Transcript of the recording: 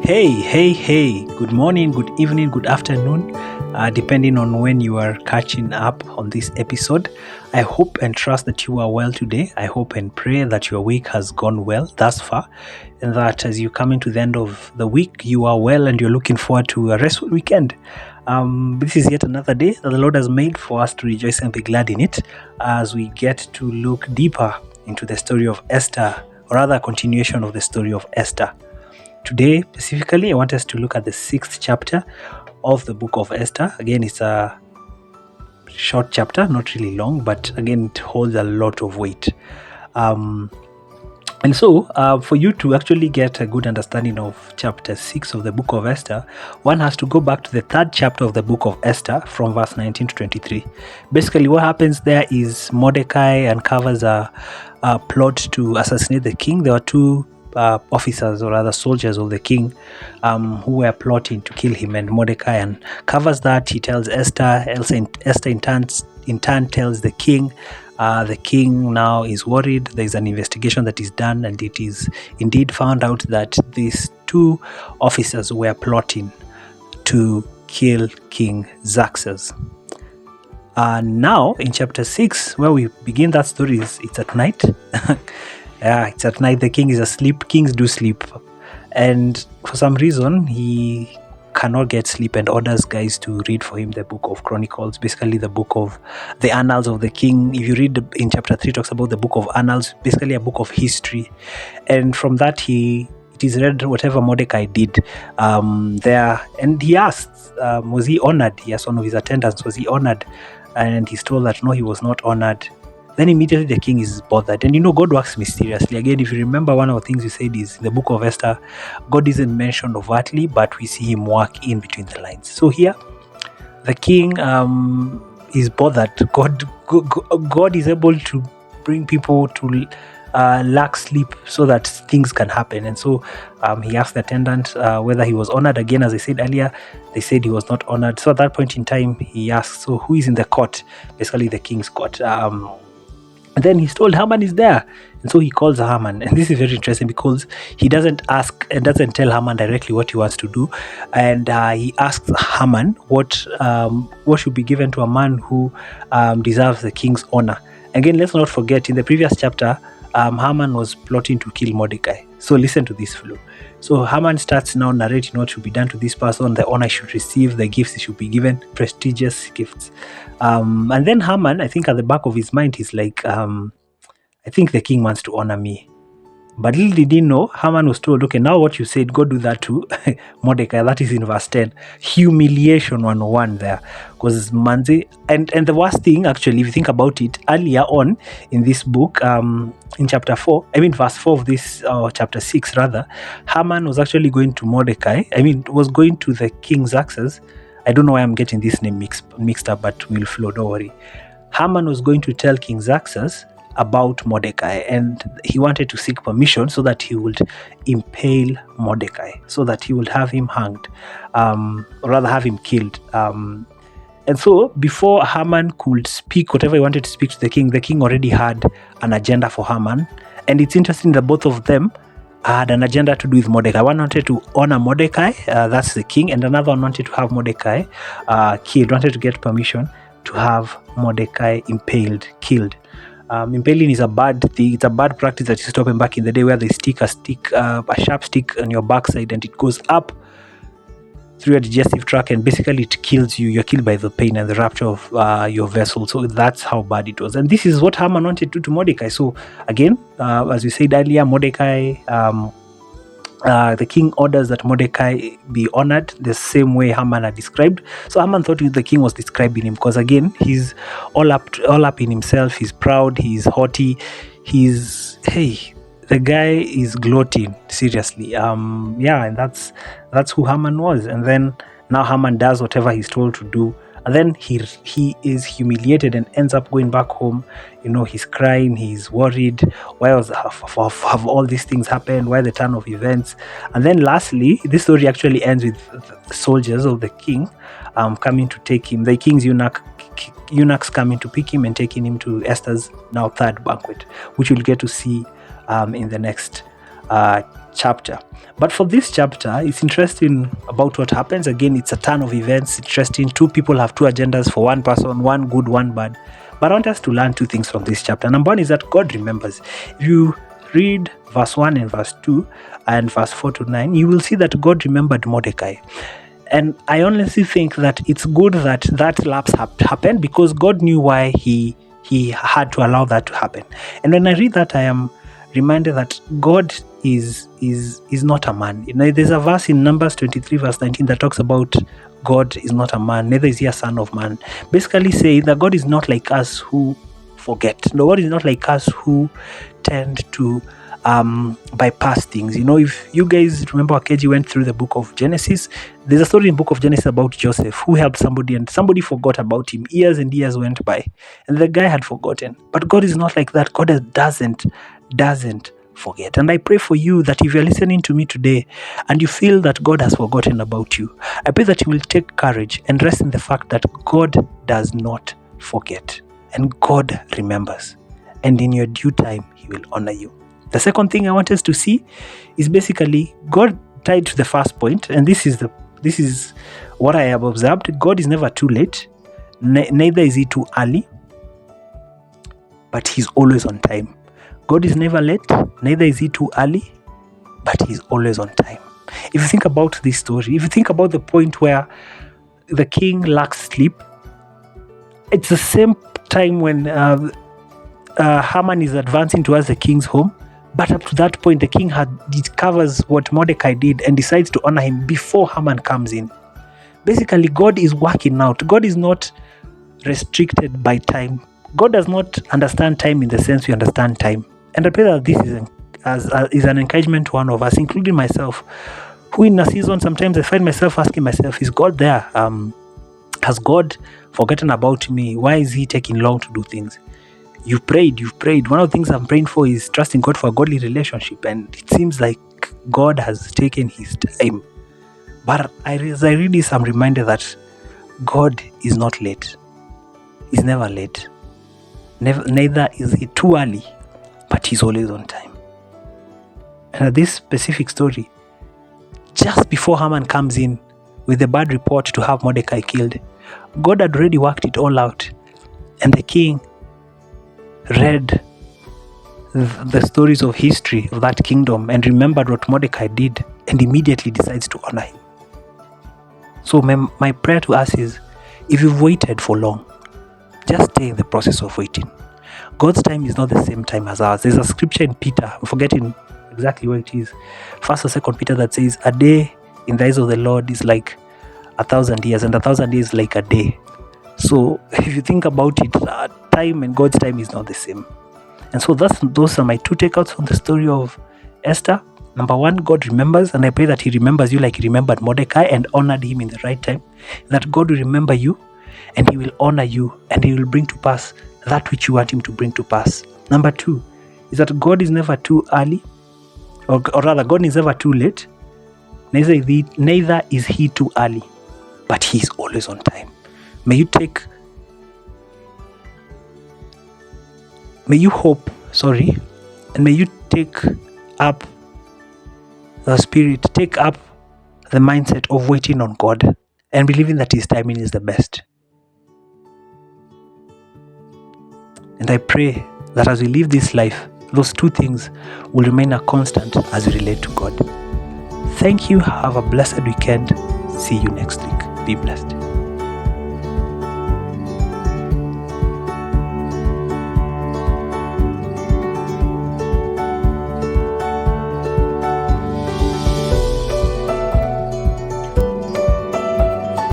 Hey, good morning, good evening, good afternoon, depending on when you are catching up on this episode. I hope and trust that you are well today. I hope and pray that your week has gone well thus far, and that as you come into the end of the week, you are well and you're looking forward to a restful weekend. This is yet another day that the Lord has made for us to rejoice and be glad in it as we get to look deeper into the story of Esther, or rather, a continuation of the story of Esther. Today, specifically, I want us to look at the 6th chapter of the book of Esther. Again, it's a short chapter, not really long, but again, it holds a lot of weight. And so, for you to actually get a good understanding of chapter 6 of the book of Esther, one has to go back to the 3rd chapter of the book of Esther from verse 19 to 23. Basically, what happens there is Mordecai uncovers a plot to assassinate the king. There were two officers, or rather soldiers of the king, who were plotting to kill him, and Mordecai uncovers that. He tells Esther. Esther in turn tells the king. The king now is worried. There is an investigation that is done, and it is indeed found out that these two officers were plotting to kill King Xerxes. Now, in chapter 6, where we begin that story, it's at night. Yeah, it's at night. The king is asleep. Kings do sleep. And for some reason, he cannot get sleep and orders guys to read for him the book of Chronicles, basically the book of the annals of the king. If you read in chapter 3, it talks about the book of annals, basically a book of history. And from that, it is read whatever Mordecai did there. And he asks, was he honored? He asked one of his attendants, was he honored? And he's told that no, he was not honored. Then immediately the king is bothered. And God works mysteriously. Again, if you remember, one of the things we said is in the book of Esther, God isn't mentioned overtly, but we see him work in between the lines. So here, the king is bothered. God is able to bring people to lack sleep so that things can happen. And so he asked the attendant whether he was honored. Again, as I said earlier, they said he was not honored. So at that point in time, he asked, so who is in the court? Basically the king's court. And then he's told Haman is there. And so he calls Haman. And this is very interesting because he doesn't ask and doesn't tell Haman directly what he wants to do. And he asks Haman what should be given to a man who deserves the king's honor. Again, let's not forget, in the previous chapter, Haman was plotting to kill Mordecai. So listen to this flow. So Haman starts now narrating what should be done to this person, the honor he should receive, the gifts he should be given, prestigious gifts. And then Haman, I think at the back of his mind, he's like, I think the king wants to honor me. But little did he know, Haman was told, okay, now what you said, go do that to Mordecai. That is in verse 10. Humiliation 101 there. Because Manzi, and the worst thing, actually, if you think about it, earlier on in this book, in chapter 4, verse 4 of this, chapter 6 rather, Haman was actually going to Mordecai. Was going to the King Xerxes. I don't know why I'm getting this name mixed up, but we'll flow, don't worry. Haman was going to tell King Xerxes about Mordecai, and he wanted to seek permission so that he would impale Mordecai, so that he would have him hanged, or rather have him killed. And so before Haman could speak whatever he wanted to speak to the king already had an agenda for Haman. And it's interesting that both of them had an agenda to do with Mordecai. One wanted to honor Mordecai, that's the king, and another one wanted to have Mordecai killed, wanted to get permission to have Mordecai impaled, killed. Impaling is a bad thing. It's a bad practice that used to happen back in the day, where they stick a sharp stick on your backside, and it goes up through your digestive tract, and basically it kills you. You're killed by the pain and the rupture of your vessel. So that's how bad it was. And this is what Haman wanted to do to Mordecai. So again, as we said earlier, Mordecai, the king orders that Mordecai be honored the same way Haman had described. So Haman thought the king was describing him, because again, he's all up in himself. He's proud. He's haughty. The guy is gloating, seriously. And that's who Haman was. And then now Haman does whatever he's told to do. And then he is humiliated and ends up going back home. He's crying, he's worried. Why have all these things happened? Why the turn of events? And then lastly, this story actually ends with the soldiers of the king coming to take him. The king's eunuchs coming to pick him and taking him to Esther's now 3rd banquet, which we'll get to see in the next chapter. But for this chapter, it's interesting about what happens. Again, it's a turn of events. Interesting. Two people have two agendas for one person, one good, one bad. But I want us to learn two things from this chapter. Number one is that God remembers. If you read verse 1 and verse 2 and verse 4 to 9, you will see that God remembered Mordecai. And I honestly think that it's good that that lapse happened, because God knew why he had to allow that to happen. And when I read that, I am reminded that God is not a man. There's a verse in Numbers 23 verse 19 that talks about God is not a man, neither is he a son of man. Basically saying that God is not like us who forget. No, God is not like us who tend to bypass things. If you guys remember, Akeji went through the book of Genesis. There's a story in the book of Genesis about Joseph who helped somebody, and somebody forgot about him. Years and years went by and the guy had forgotten. But God is not like that. God doesn't forget. And I pray for you that if you're listening to me today and you feel that God has forgotten about you, I pray that you will take courage and rest in the fact that God does not forget and God remembers, and in your due time he will honor you. The second thing I want us to see is basically God tied to the first point, and this is what I have observed. God is never too late, neither is he too early, but he's always on time. God is never late, neither is he too early, but he's always on time. If you think about this story, if you think about the point where the king lacks sleep, it's the same time when Haman is advancing towards the king's home. But up to that point, the king discovers what Mordecai did and decides to honor him before Haman comes in. Basically, God is working out. God is not restricted by time. God does not understand time in the sense we understand time. And I pray that this is an encouragement to one of us, including myself, who in a season, sometimes I find myself asking myself, is God there? Has God forgotten about me? Why is he taking long to do things? You've prayed. One of the things I'm praying for is trusting God for a godly relationship. And it seems like God has taken his time. But as I read this, I'm reminded that God is not late. He's never late. Neither is he too early, but he's always on time. And this specific story, just before Haman comes in with the bad report to have Mordecai killed, God had already worked it all out. And the king read the stories of history of that kingdom and remembered what Mordecai did and immediately decides to honor him. So my prayer to us is, if you've waited for long, just stay in the process of waiting. God's time is not the same time as ours. There's a scripture in Peter, I'm forgetting exactly where it is, 1st or 2nd Peter, that says, a day in the eyes of the Lord is like 1,000 years, and 1,000 years like a day. So if you think about it, time and God's time is not the same. And so those are my two takeouts from the story of Esther. Number one, God remembers, and I pray that he remembers you like he remembered Mordecai and honored him in the right time. That God will remember you and he will honor you and he will bring to pass that which you want him to bring to pass. Number two is that God is never too early, or rather, God is never too late, neither is he too early, but he is always on time. May you take up the spirit, take up the mindset of waiting on God and believing that his timing is the best. And I pray that as we live this life, those two things will remain a constant as we relate to God. Thank you. Have a blessed weekend. See you next week. Be blessed.